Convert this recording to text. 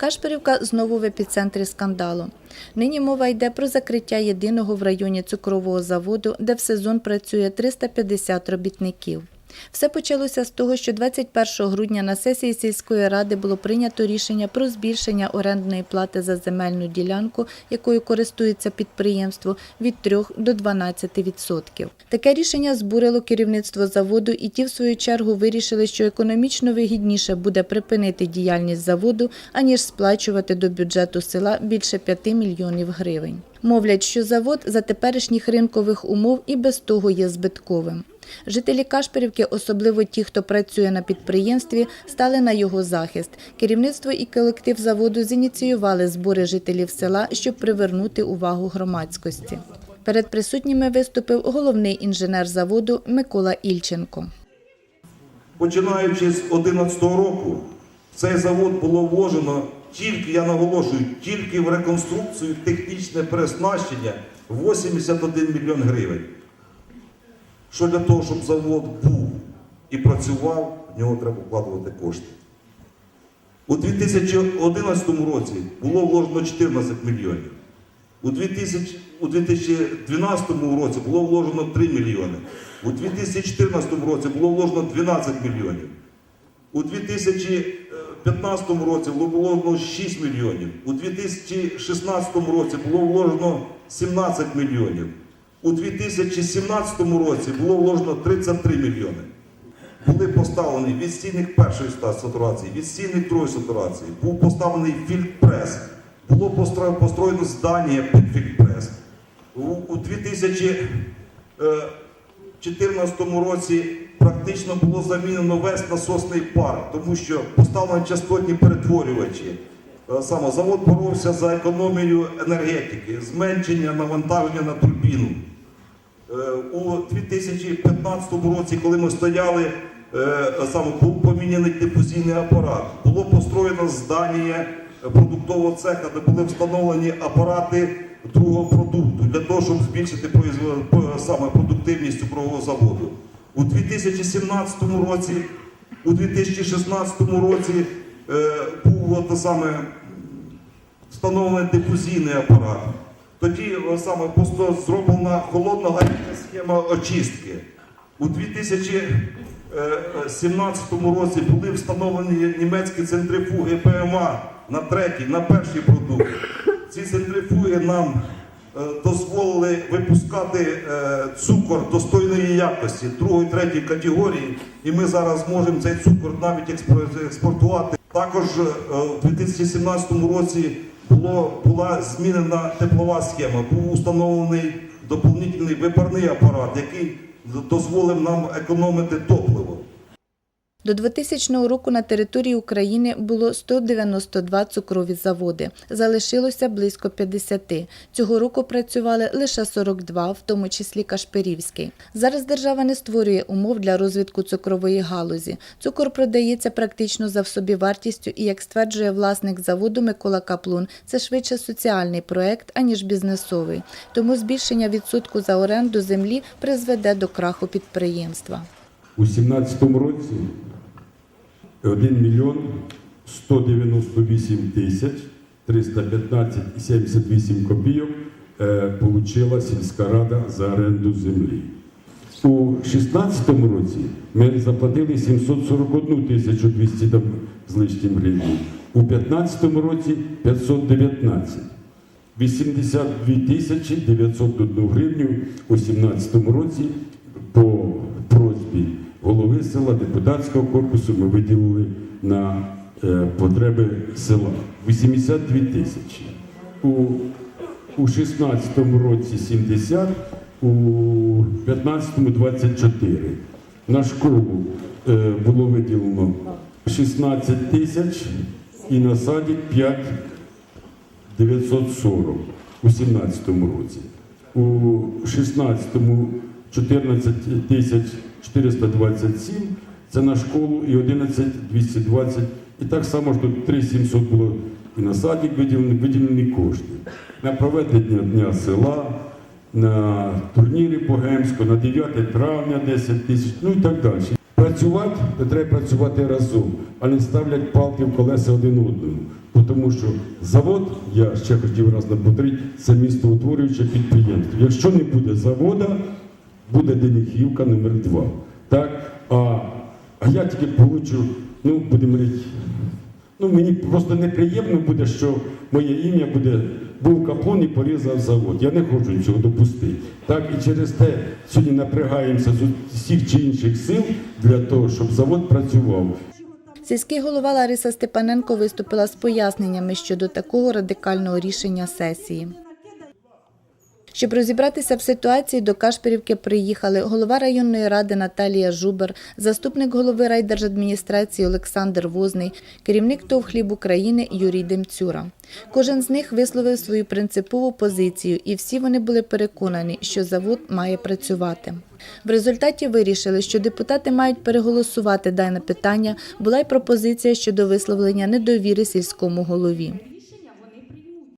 Кашпирівка знову в епіцентрі скандалу. Нині мова йде про закриття єдиного в районі цукрового заводу, де в сезон працює 350 робітників. Все почалося з того, що 21 грудня на сесії сільської ради було прийнято рішення про збільшення орендної плати за земельну ділянку, якою користується підприємство, від 3 до 12%. Таке рішення збурило керівництво заводу, і ті, в свою чергу, вирішили, що економічно вигідніше буде припинити діяльність заводу, аніж сплачувати до бюджету села більше 5 мільйонів гривень. Мовлять, що завод за теперішніх ринкових умов і без того є збитковим. Жителі Кашпирівки, особливо ті, хто працює на підприємстві, стали на його захист. Керівництво і колектив заводу зініціювали збори жителів села, щоб привернути увагу громадськості. Перед присутніми виступив головний інженер заводу Микола Ільченко. Починаючи з 2011 року, в цей завод було вложено тільки, я наголошую, тільки в реконструкцію, технічне переоснащення 81 мільйон гривень. Що для того, щоб завод був і працював, в нього треба вкладувати кошти. У 2011 році було вложено 14 мільйонів. У 2012 році було вложено 3 мільйони. У 2014 році було вложено 12 мільйонів. У 2015 році було вложено 6 мільйонів. У 2016 році було вложено 17 мільйонів. У 2017 році було вложено 33 мільйони. Були поставлені відстійник першої сатурації, відстійник другої сатурації, був поставлений фільтрпрес, було построєно здання під фільтрпрес. У 2014 році практично було замінено весь насосний парк, тому що поставлені частотні перетворювачі. Саме завод боровся за економію енергетики, зменшення навантаження на турбіну. У 2015 році, коли ми стояли, був поміняний дифузійний апарат. Було построєно здання продуктового цеха, де були встановлені апарати другого продукту, для того, щоб збільшити продуктивність цукрового заводу. У 2017 році, у 2016 році був встановлений дифузійний апарат. Тоді зроблена холодна гаряча схема очистки. У 2017 році були встановлені німецькі центрифуги ПМА на перший продукт. Ці центрифуги нам дозволили випускати цукор достойної якості, 2-3 категорії, і ми зараз можемо цей цукор навіть експортувати. Також у 2017 році була змінена теплова схема, був установлений доповнительний випарний апарат, який дозволив нам економити топливо. До 2000 року на території України було 192 цукрові заводи. Залишилося близько 50. Цього року працювали лише 42, в тому числі Кашпирівський. Зараз держава не створює умов для розвитку цукрової галузі. Цукор продається практично за собівартістю і, як стверджує власник заводу Микола Каплун, це швидше соціальний проект, аніж бізнесовий. Тому збільшення відсотку за оренду землі призведе до краху підприємства. У 2017 році 1 мільйон 198 тисяч 315,78 копійок отримала сільська рада за оренду землі. У 2016 році ми заплатили 741 тисячу 200 з лишнім гривень. У 2015 році 519. 82 тисячі 901 гривню у 2017 році по просьбі голови села, депутатського корпусу ми виділили на потреби села. 82 тисячі. У 16 році 70, у 15-му 24. На школу було виділено 16 тисяч і на садик 5 940 у 17 році. У 16-му 14 тисяч 427, це на школу, і 11 220. І так само ж тут 3700 було і на садик виділені кошти. На проведення Дня села, на турніри по Гемську, на 9 травня 10 тисяч, ну і так далі. працювати, то треба працювати разом, а не ставлять палки в колеса один одному. Тому що завод, я ще хотів раз повторити, це містоутворююче підприємство. Якщо не буде заводу, буде Денихівка номер 2. Так? А я тільки получу, будемо говорити, мені просто неприємно буде, що моє ім'я буде, був Каплун і порізав завод. Я не хочу цього допустити. Так? І через те сьогодні напрягаємося з усіх чи інших сил для того, щоб завод працював. Сільський голова Лариса Степаненко виступила з поясненнями щодо такого радикального рішення сесії. Щоб розібратися в ситуації, до Кашпирівки приїхали голова районної ради Наталія Жубер, заступник голови райдержадміністрації Олександр Возний, керівник ТОВ «Хліб України» Юрій Демцюра. Кожен з них висловив свою принципову позицію, і всі вони були переконані, що завод має працювати. В результаті вирішили, що депутати мають переголосувати дане питання, була й пропозиція щодо висловлення недовіри сільському голові.